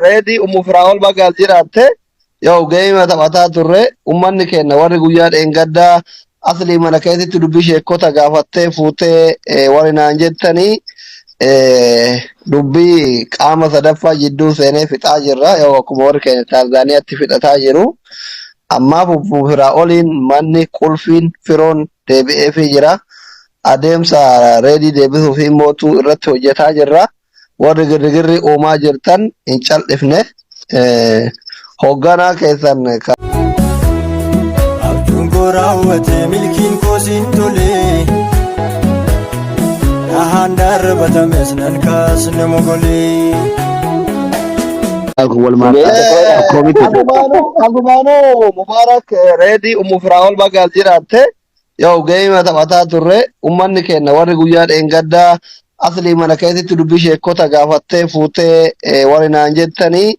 reedi umufraa'ol bagal jiraate yoo geema taphataa turre ummanni keenya warri guyyaa dheengaddaa asli mana keessatti dubbii sheekota gaafattee fuutee warri naan jettanii dubbii qaama sadaffaa jidduu seenee fixaa jirra yoo akkuma warri keenya Taanzaaniyaatti fixataa jiru ammaaf umufraa'oliin manni qulfiin firoon deebi'eefii jira adeemsa reedii deebisuu fi mootuu irratti hojjetaa jirra. warri girgirri uumaa jirtan hin cal'ifne hoogganaa keessan abjuun koo raawwate milkiin koo siin tole dhahaan darbatames nan kaasne mogolee Agumaanoo Mubaarak reedii umufraa'ol bagal jiraate yoo geema taphataa turre ummanni keenya warri guyyaa dheengaddaa asli mana keessatti dubbii sheekota gaafattee fuutee warri naan jettanii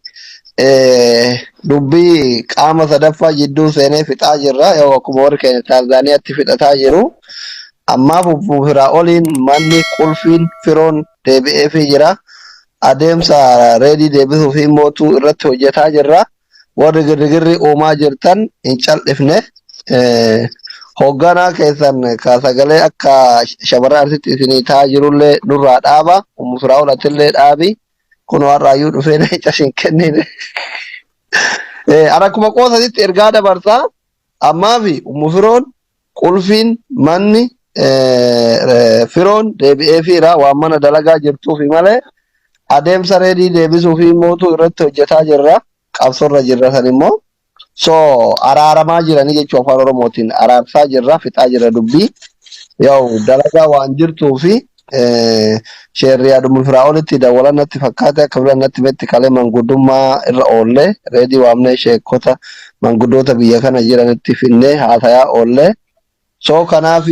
dubbii qaama sadaffaa jidduu seenee fixaa jirra yoo akkuma warri keenya Taanzaaniyaatti fixataa jiru ammaaf umufraa'oliin manni qulfiin firoon deebi'eefii jira adeemsa reedii deebisuu fi mootuu irratti hojjetaa jirra warri girgirri uumaa jirtan hin cal'ifne hoogganaa keessan ka sagalee akka shamarran arsitti isinii taa jirullee nurraa dhaaba umufraa'ol atillee dhaabi kun warraayyuu dhufee na cashin kennine akkuma qoosasitti ergaa dabarsaa ammaafi umufiroon qulfiin manni firoon deebi'eefiira waan mana dalagaa jirtuufi malee adeemsa reedii deebisuu fi mootuu irratti hojjetaa jirra qabsorra jirra san immoo so araaramaa jiranii jechuu afaan oromootiin araarsaa jirra fixaa jirra dubbii yoo dalagaa waan jirtuu fi sheerriyaa umufraa'olitti dawalan natti fakkaate akka biran natti metti kalee manguddummaa irra oollee reedii waamnee sheekota manguddoota biyya kana jiranitti finnee haasayaa oollee so kanaaf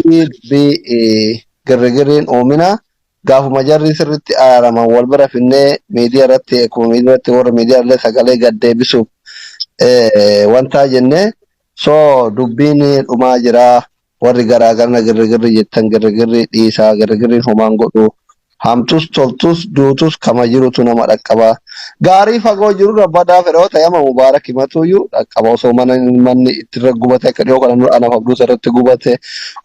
girrigirriin uumina gaafuma jarri sirritti araaraman wal bira finnee miidiyaa irratti akkuma miidiyaa irratti warra miidiyaa illee sagalee gad deebisuuf wanta jenne so dubbiin dhumaa jira warri garaagara girrigirri jettan girrigirri dhiisaa girrigirriin homaan godhu hamtus toltus duutus kama jirutu nama dhaqqaba gaarii fagoo jiru rabbadaa fedhoo ta'ama Mubaarak himatuyyuu dhaqqaba osoo manni ittirra gubate akka dhiyoo kana anaaf abduusa irratti gubate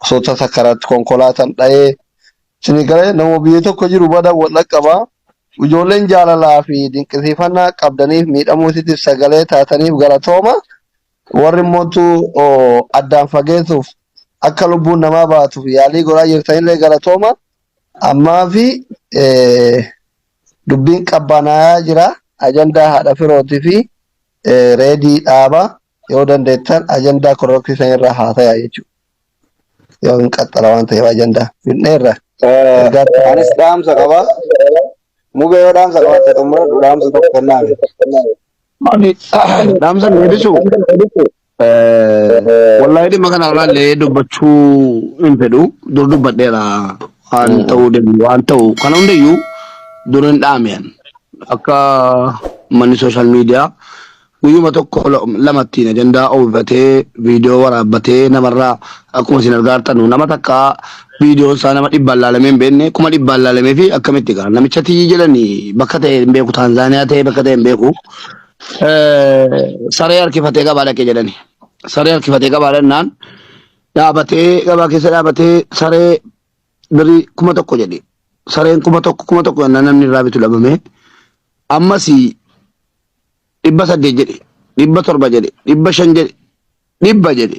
osoo tasakkaratti konkolaataan dha'ee sinigalee nama biyya tokko jiru bada wal dhaqqaba ijoolleen jaalalaa fi dinqisiifannaa qabdaniif miidhamuutiif sagalee taataniif galatooma warri mootuu addaan fageessuuf akka lubbuun namaa baatuuf yaalii godhaa jirtanillee galatooma ammaa fi dubbiin qabbanaa'aa jira ajandaa haadha firootii fi reedii dhaaba yoo dandeettan ajandaa korroksisan irraa haasayaa jechuudha yoo hin qaxxala waan ta'eef ajandaa finneerra anis dhaamsa qaba mubee yoo dhaamsa qabatte xumura dhaamsa tokko kennaafi dhaamsa deebisu wallahi dhimma kana irraallee dubbachuu hin fedhu dur dubbadheera waan ta'u kana hundayyuu dur hin dhaamiyan akka manni sooshaal miidiyaa guyyuma tokko lamattiin ajandaa ofifatee viidiyoo waraabbatee namarraa akkuma isin argaartanu nama takka viidiyoon isaa nama dhibbaan laalamee hin beekne kuma dhibbaan laalamee fi akkamitti gaa namicha tiyyi jedhanii bakka ta'e hin beeku Taanzaaniyaa ta'e bakka ta'e hin beeku saree harkifatee gabaa dhaqee jedhani saree harkifatee gabaa dhannaan dhaabatee gabaa keessa dhaabatee saree birii 1,000 jedhe sareen 1,000 yennaan namni irraa bitu dhabame ammas 800 jedhe 700 jedhe 500 jedhe 100 jedhe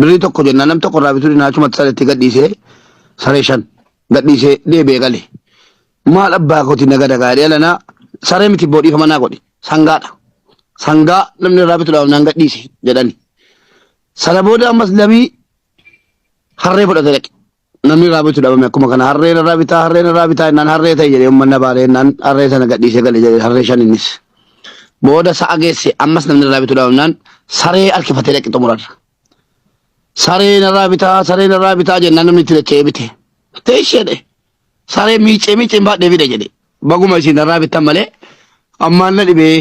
birii tokko jennaan nam tokko irraa bituu dinaachumatti sareetti gadhiisee saree 5 gadhiisee deebi'ee gale maal abbaa kooti nagada gaadhee alanaa saree miti boodhiifama naa godhe sangaadha sangaa namni irraa bitu dhabamnaan gadhiise jedhani sana booda ammas lamii harree fudhate dhaqe namni irraa bitu dhabame akkuma kana harreen irraa bitaa innaan harree ta'e jedhee uummanna baalee innaan harree sana gadhiisee gale jedhe harree 5 innis booda sa'a geesse ammas namni irraa bitu dhabamnaan saree harkifatee dhaqe xumurarra sareen irraa bitaa jennaan namni itti dachee bite teesheedhe saree miicee baadhee fide jedhe baguma isin irraa bitan malee ammaan na dhibee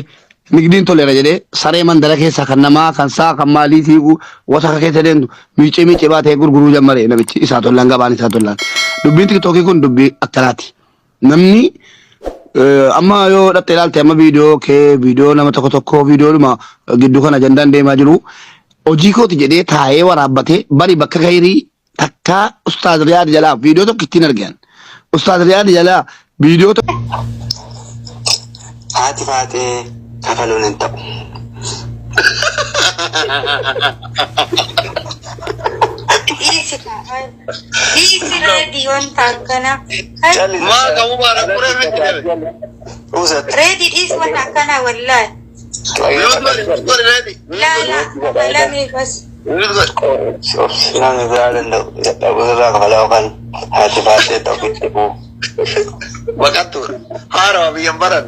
migdiin toleera jedhee saree mandara keessaa kan namaa kan saa kan maalii fiigu wasa keessa deemtu miicee baatee gurguruu jammaree namichi isaa tollaan gabaan isaa tollaan dubbiin tiktookii kun dubbii akkanaati namni amma yoo dhatte ilaalte amma viidiyoo nama tokko viidiyoo gidduu kana ajandaan deemaa jiru hojii kooti jedhee taa'ee waraabbatee bari bakka kayrii takka Ustaaz Riyaad jalaa viidiyoo tokko ittiin argan Ustaaz Riyaad jalaa viidiyoo tokko haati faatee kafaluun hin ta'u. Dion takana. Ma kamu bara kurang ni. Usat. Ready is what takana wallahi. Ready. La me bas. Nang berada tak berada kalau kan hati hati tak itu. Bakatur. Haro biyambaran.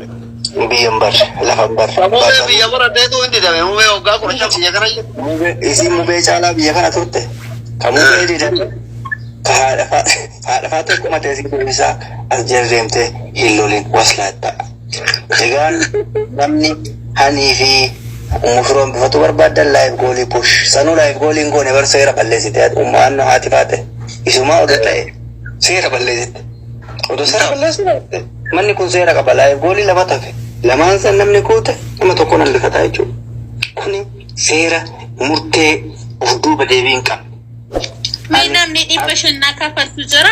Biyambar, lahambar. Kamu biyambaran itu inti dah. Mube oga kurang siapa kerja. Isi mube cala biyakan aturte. Kamu ready dah. Haadha faatee akkuma teessii isaa as jarreemte hilloliin waslaata. Egaan namni hanii fi mufiroon bifatu barbaadan laayif goolii push. Sanuu laayif gooliin goone bar seera balleessite ummaan haati faate isumaa odoo ta'e seera balleessite. Odoo seera balleessite manni kun seera qaba laayif goolii lama tafe. Lamaan san namni kuute nama tokko nallifataa jechuudha. Kuni seera murtee of duuba deebii hin qabne. May namni dhibba shannaa kafaltu jira.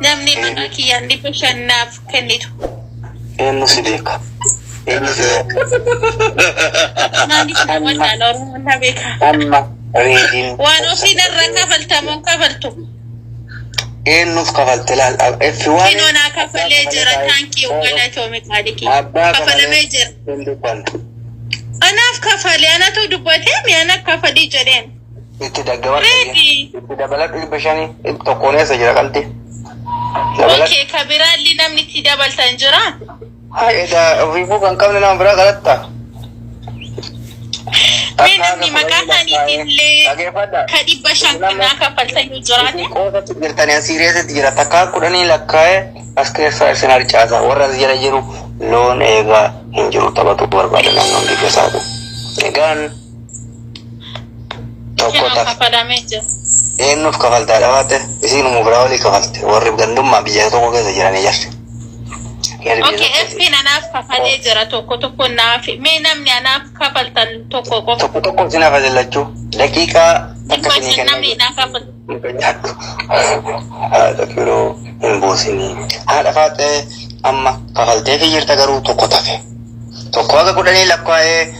Namni maqaa kiyyaan dhibba shannaaf kennitu. Eenyu si beeka? Eenyu si beeka? Namni si wallaalu Oromoon na beeka. Amma reediin. Waan ofiin irra kafaltamuun kafaltu. Eenyuuf kafalte laal. Kinoo naa kafalee jira taankii galatoome qaadikii. Kafalamee jira. Anaaf kafalee anatu dubbatee mi'aana kafalii jedheen. Itti daggaban. Reedi. Itti dabalatu dhibba shanii tokkoon eessa jira qalti. Okay, kabiraalli namni itti dabaltan jira. Haa ofiifuu kan qabne nama biraa qalatta. Mee namni maqaa isaaniitillee ka dhibba shan kanaa kafaltan yoo jiraate. Qoosatti jirtanii asiireessatti jira takkaa 10 lakkaa'ee as keessaa isin harcaasa warra as jala jiru loon eegaa hin jiru taphatu barbaada naannoon dhiibbessaatu. Egaan tokko kafalamee jira. eenyuuf kafaltaadha baate isinuma biraa walii kafalte warri gandummaa biyya tokko keessa jiranii jarri. Okay, FP'n anaaf kafalee jira tokko naaf. Mee namni anaaf kafaltan tokko qofa. Tokko sinaaf ajallachuu daqiiqaa dhibba shan namni naa kafaltu. Haadha biroo hin buusinii. Haadha faatee amma kafaltee fi jirta garuu tokko tafe. Tokko akka 10 lakkaa'ee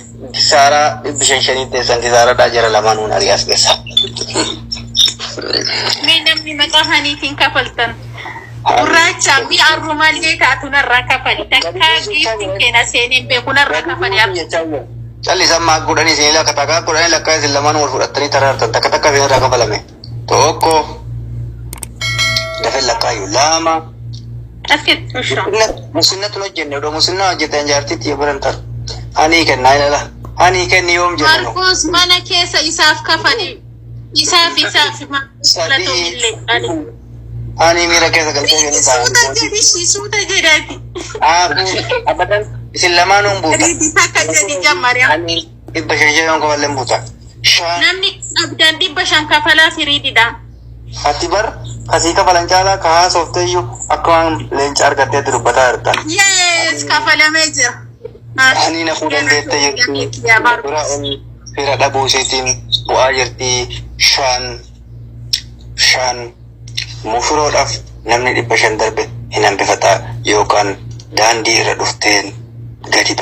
Saaraa dhibbi shanii teessan Saaraa jara lamaanuu ari'as keessa. Mee namni maqaa haniitiin kafaltan. Gurraacha mi arrumallee taatu narraa kafali. Takkaa giiftiin keena seeneen beeku narraa kafali. Calli sammaa 10 isin lakka takkaa 10 lakkaa isin lamaan wal fudhattanii taraartan takka isin irraa kafalame. Tokko dafee lakkaayyuu lama. Askeetti ushaa. Musinnatu hojjenne odoo musinnaa hojjetan jaartitti yebaran taru. Ani kennaa ilala. Ani kenni yoom jedhanu. Marqos mana keessa isaaf kafali. Isaaf filatoomillee. Ani mira keessa galtee kenni taa'u. Suuta jedhati. Abadan isin lamaanuu buuta. Riiti takka jedhi jammariya. Ani dhibba shan jedhan kafalleen buuta. Namni abdaan dhibba shan kafalaa firiididha. Ati bar kasii kafalan caalaa ka haasofteeyyuu akkuma leenca argattee dubbataa jirta. Yes, kafalamee jira. Ani na fuudhan deettee jirti. Bira fira dhabuu isiitiin bu'aa jirti. Shan mufiroodhaaf namni 500 darbe hin hambifataa yookaan daandii irra dhufteen gadi